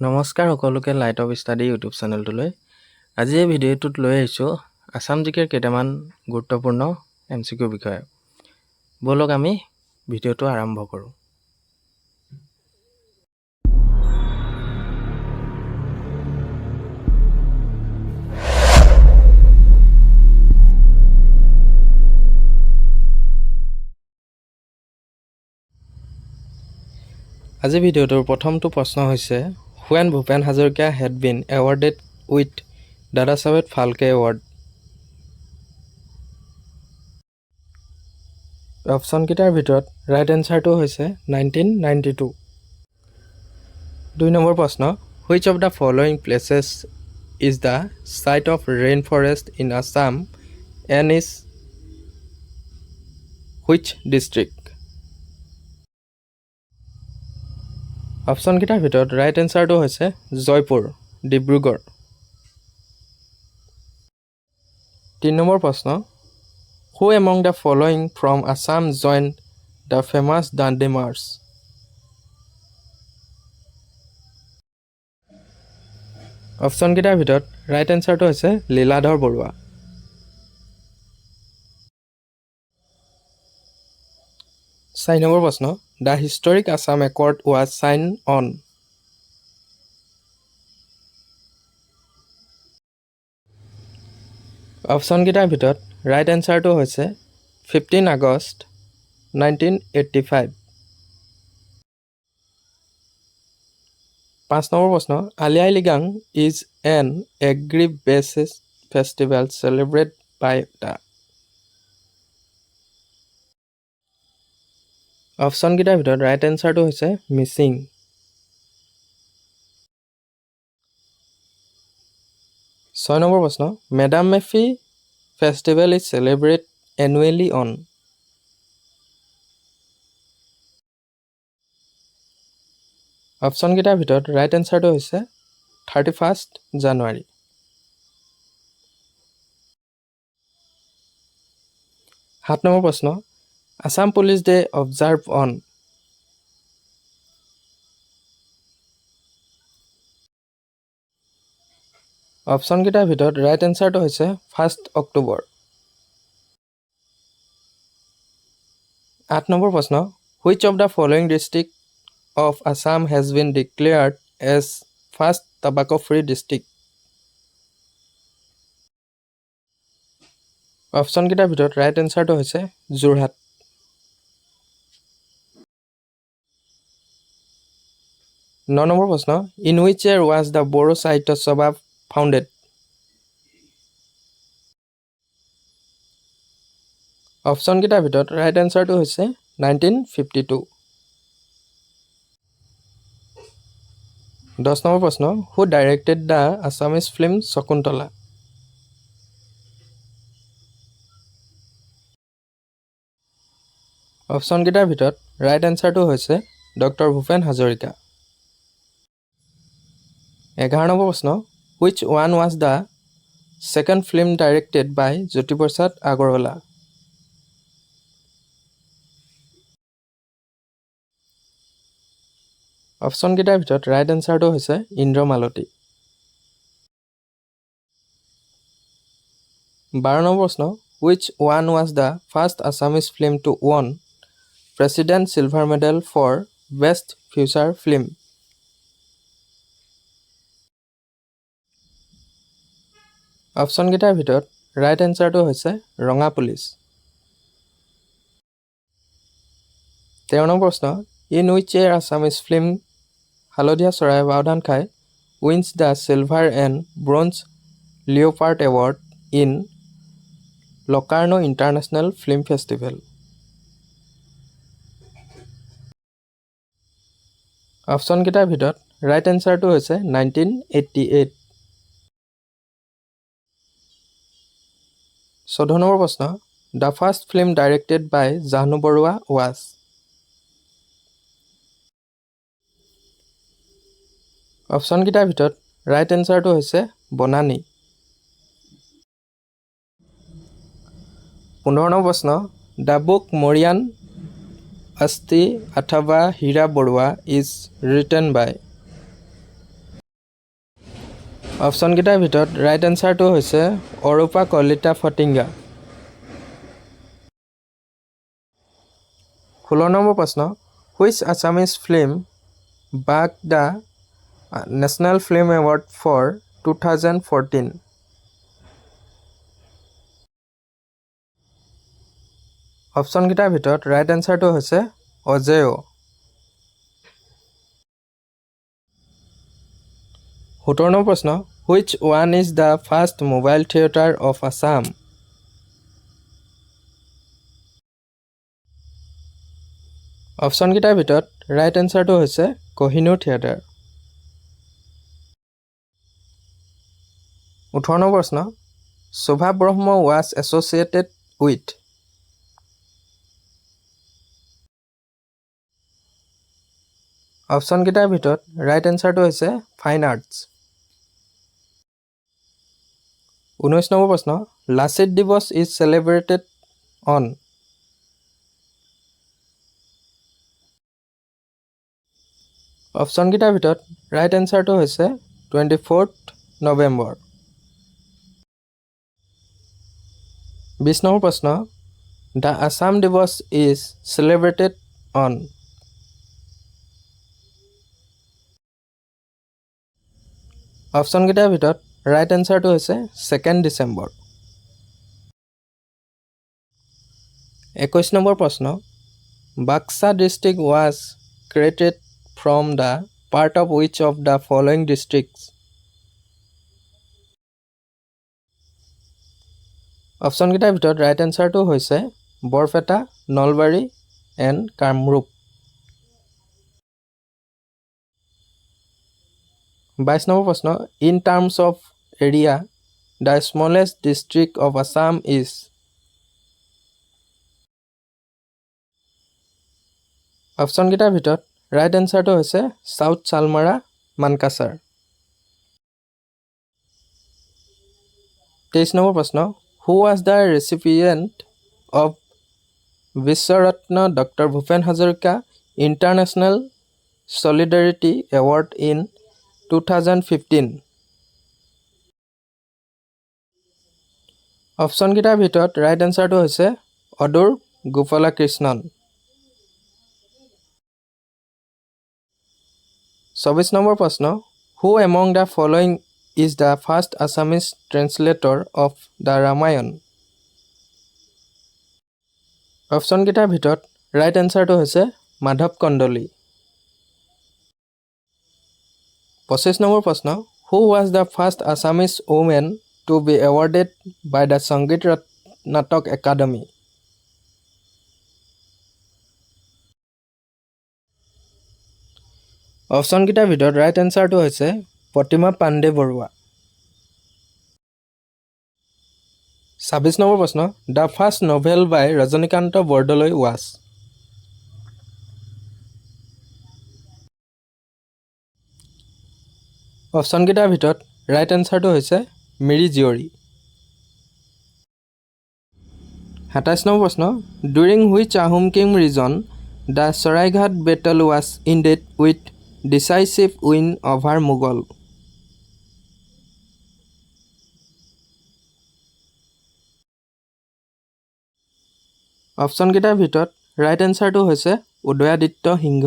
নমস্কাৰ সকলোকে light off study YouTube চেনেলটোলৈ। আজি এই ভিডিঅ'টোত লৈ আহিছোঁ আসাম জিকেৰ কেইটামান গুৰুত্বপূৰ্ণ MCQ বিষয়ে। বলক আমি ভিডিঅ'টো আৰম্ভ কৰোঁ। আজি ভিডিঅ'টোৰ প্ৰথমটো প্ৰশ্ন হৈছে When Bhupen Hazarika had been awarded with Dadasaheb Phalke Award? Option কেইটাৰ ভিতৰত ৰাইট এনসাৰটো হৈছে 1992। 2 নম্বৰ প্ৰশ্ন Which of the following places is the site of rainforest in Assam and is which district? Option কেইটাৰ ভিতৰত ৰাইট এনসাৰটো হৈছে Jaipur, Dibrugarh. 3 number প্ৰশ্ন Who among the following from Assam joined the famous Dandi March? Option কেইটাৰ ভিতৰত right এনসাৰটো হৈছে Liladhar Barua. 4 number প্ৰশ্ন The historic Assam Accord was signed on? Option কেইটাৰ ভিতৰত ৰাইট এনসাৰটো হৈছে 15 আগষ্ট 1985। 5 নম্বৰ প্ৰশ্ন Ali Aye Ligang is an agri-based festival celebrated by the option কেইটাৰ ভিতৰত ৰাইট এনসাৰটো হৈছে মিচিং। 6 নম্বৰ প্ৰশ্ন Medam Mephi festival is celebrated annually on? Option কেইটাৰ ভিতৰত ৰাইট এনসাৰটো হৈছে 31st জানুৱাৰী। 7 নম্বৰ প্ৰশ্ন Assam Police Day observed on? Option কেইটাৰ ভিতৰত ৰাইট এনসাৰটো হৈছে 1 অক্টোবৰ। 8 নম্বৰ প্ৰশ্ন Which of the following district of Assam has been declared as first tobacco-free district? Option কেইটাৰ ভিতৰত ৰাইট এনসাৰটো হৈছে যোৰহাট। 9 নম্বৰ প্ৰশ্ন In which year was the Boro Sahitya Sabha founded? Option কেইটাৰ ভিতৰত ৰাইট এনসাৰটো হৈছে 1952। 10 নম্বৰ প্ৰশ্ন Who directed the Assamese film Shakuntala? Option কেইটাৰ ভিতৰত ৰাইট এনসাৰটো হৈছে ডক্টৰ ভূপেন হাজৰিকা। 11 নম্বৰ প্ৰশ্ন Which one was the second film directed by Jyoti Prasad Agarwala? Option কেইটাৰ ভিতৰত ৰাইট এনসাৰটো হৈছে ইন্দ্ৰমালতী। 12 নম্বৰ প্ৰশ্ন Which one was the first Assamese film to win President Silver Medal for Best Feature Film? Option কেইটাৰ ভিতৰত right এনসাৰটো হৈছে ৰঙা পুলিচ। 13 নম্বৰ প্ৰশ্ন In which year Assamese film হালধীয়া চৰাই বাওধান খাই wins the Silver and Bronze Leopard Award in Locarno International Film Festival? Option কেইটাৰ ভিতৰত ৰাইট এনসাৰটো হৈছে 1988। 14 নম্বৰ প্ৰশ্ন The first film directed by Jahnu Barua was? Option কেইটাৰ ভিতৰত ৰাইট এনসাৰটো হৈছে বনানী। 15 নম্বৰ প্ৰশ্ন The book Moriyan Asti Athava Hira Borua is written by? অপশ্যনকেইটাৰ ভিতৰত ৰাইট এনচাৰটো হৈছে অৰূপা কলিতা ফটিঙ্গা। 16 নম্বৰ প্ৰশ্ন, which Assamese film bag the national film award for 2014? অপশ্যনকেইটাৰ ভিতৰত ৰাইট এনচাৰটো হৈছে অজেয়। 17 নম্বৰ প্ৰশ্ন, which one is the first mobile theatre of Assam? অপশ্যনকেইটাৰ ভিতৰত ৰাইট এনচাৰটো হৈছে কহিনুৰ থিয়েটাৰ। 18 নম্বৰ প্ৰশ্ন, Shobha Brahma was associated with? অপশ্যনকেইটাৰ ভিতৰত ৰাইট এনচাৰটো হৈছে ফাইন আৰ্টছ। 19 নম্বৰ প্ৰশ্ন, লাচিত দিৱস ইজ চেলিব্ৰেটেড অন? অপশ্যনকেইটাৰ ভিতৰত ৰাইট এনচাৰটো হৈছে 24 নৱেম্বৰ। 20 নম্বৰ প্ৰশ্ন, দ্য আছাম দিৱস ইজ চেলিব্ৰেটেড অন? অপশ্যনকেইটাৰ ভিতৰত ৰাইট এনচাৰটো হৈছে 2 ডিচেম্বৰ। 21 নম্বৰ প্ৰশ্ন, Baksa district was created from the part of which of the following districts? অপশ্যনকেইটাৰ ভিতৰত ৰাইট এনচাৰটো হৈছে বৰপেটা, নলবাৰী এণ্ড কামৰূপ। 22 নম্বৰ প্ৰশ্ন, in terms of area the smallest district of Assam is? অপশ্যনকেইটাৰ ভিতৰত ৰাইট এনচাৰটো হৈছে চাউথ চালমাৰা, মানকাছাৰ। 23 নম্বৰ প্ৰশ্ন, who was the recipient of Biswaratna doctor Bhupen Hazarika international solidarity award in 2015? অপশ্যনকেইটাৰ ভিতৰত ৰাইট এনচাৰটো হৈছে অদূৰ গোপালকৃষ্ণন। 24 নম্বৰ প্ৰশ্ন, who among the following is the first Assamese translator of the Ramayana? অপশ্যনকেইটাৰ ভিতৰত ৰাইট এনচাৰটো হৈছে মাধৱ কন্দলী। 25 নম্বৰ প্ৰশ্ন, who was the first Assamese women to be awarded by the Sangeet Natak academy? অপশ্যনকেইটাৰ ভিতৰত ৰাইট এনচাৰটো হৈছে প্ৰতিমা পাণ্ডে বৰুৱা। 26 নম্বৰ প্ৰশ্ন, the first novel by Rajanikanta Bordoloi was? অপশ্যনকেইটাৰ ভিতৰত ৰাইট এনচাৰটো হৈছে মিৰি জীয়ৰী। 27 নম্বৰ প্ৰশ্ন, during which Ahom king reign the Saraighat battle was ended with decisive win over Mughal? অপশ্যনকেইটাৰ ভিতৰত ৰাইট এনচাৰটো হৈছে উদয়াদিত্য সিংহ।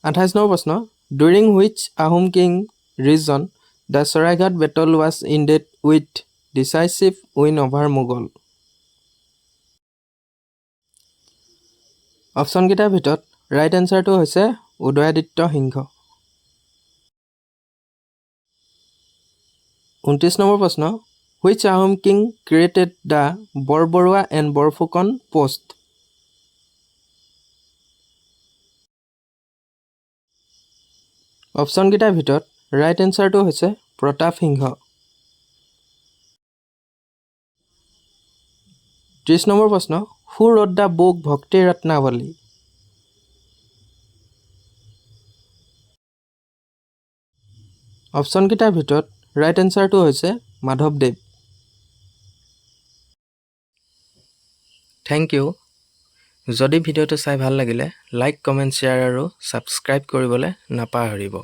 28 নম্বৰ প্ৰশ্ন, during which Ahom king reign the Saraighat battle was ended with decisive win over Mughal? অপশ্যনকেইটাৰ ভিতৰত ৰাইট এনচাৰটো হৈছে উদয়াদিত্য সিংহ। 29 নম্বৰ প্ৰশ্ন, which Ahom king created the Borbarua and Borphukan post? অপশ্যনকেইটাৰ ভিতৰত ৰাইট এনচাৰটো হৈছে প্ৰতাপ সিংহ। 30 নম্বৰ প্ৰশ্ন, হু ৰোড দ্য বুক ভক্তি ৰত্নাৱলী? অপশ্যনকেইটাৰ ভিতৰত ৰাইট এনচাৰটো হৈছে মাধৱদেৱ। Thank you. যদি ভিডিঅ'টো চাই ভাল লাগিলে লাইক কমেণ্ট শ্বেয়াৰ আৰু ছাবস্ক্ৰাইব কৰিবলৈ নাপাহৰিব